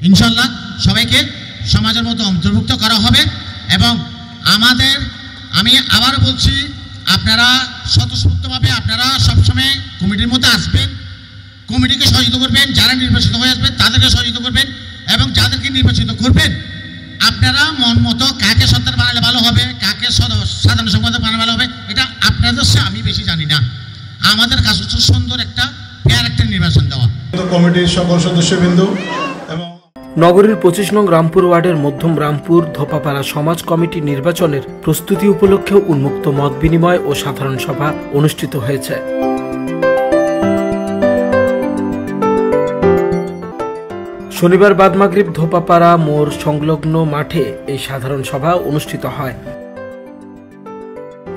ইনশাআল্লাহ সবাইকে সমাজের মধ্যে অন্তর্ভুক্ত করা হবে। এবং আমি আবার বলছি, আপনারা স্বতঃস্ফূর্তভাবে আপনারা সবসময় কমিটির মধ্যে আসবেন, কমিটিকে সহযোগিতা করবেন, যারা নির্বাচিত হয়ে আসবেন তাদেরকে সহযোগিতা করবেন, এবং যাদেরকে নির্বাচিত করবেন আপনারা মন মতো কাকে সত্তার বানালে ভালো হবে, কাকে সাধারণ সম্পাদক বানালে ভালো হবে, এটা আপনাদের সে আমি বেশি জানি না। আমাদের কাজ হচ্ছে সুন্দর একটা ফেয়ার একটা নির্বাচন দেওয়া। কমিটির সকল সদস্যবৃন্দ এবং নগরীর 25 নং রামপুর ওয়ার্ডের মধ্যম রামপুর ধোপাপাড়া সমাজ কমিটি নির্বাচনের প্রস্তুতি উপলক্ষে উন্মুক্ত মত বিনিময় ও সাধারণ সভা অনুষ্ঠিত হয়েছে। শনিবার বাদ মাগরিব ধোপাপাড়া মোড় সংলগ্ন মাঠে এই সাধারণ সভা অনুষ্ঠিত হয়।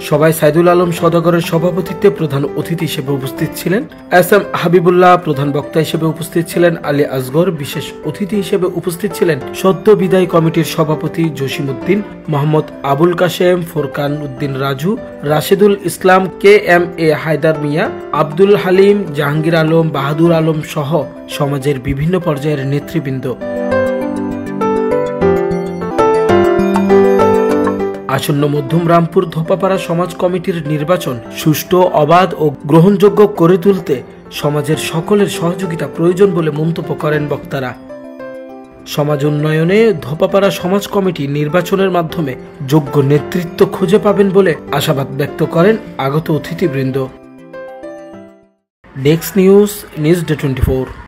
সভায় সাইদুল আলম সওদাগরের সভাপতিত্বে প্রধান অতিথি হিসেবে উপস্থিত ছিলেন এস.এম. হাবিবুল্লাহ, প্রধান বক্তা হিসেবে উপস্থিত ছিলেন আলী আসগর, বিশেষ অতিথি হিসেবে উপস্থিত ছিলেন সদ্য বিদায়ী কমিটির সভাপতি জসিম উদ্দিন, মোহাম্মদ আবুল কাশেম, ফোরকান উদ্দিন রাজু, রাশেদুল ইসলাম, কে.এম.এ. হায়দার মিয়া, আব্দুল হালিম, জাহাঙ্গীর আলম, বাহাদুর আলম সহ সমাজের বিভিন্ন পর্যায়ের নেতৃবৃন্দ। আসন্ন মধ্যম রামপুর ধোপাপাড়া সমাজ কমিটির নির্বাচন সুষ্ঠু, অবাধ ও গ্রহণযোগ্য করে তুলতে সমাজের সকলের সহযোগিতা প্রয়োজন বলে মন্তব্য করেন বক্তারা। সমাজ উন্নয়নে ধোপাপাড়া সমাজ কমিটি নির্বাচনের মাধ্যমে যোগ্য নেতৃত্ব খুঁজে পাবেন বলে আশাবাদ ব্যক্ত করেন আগত অতিথিবৃন্দ। Desk news, news day 24।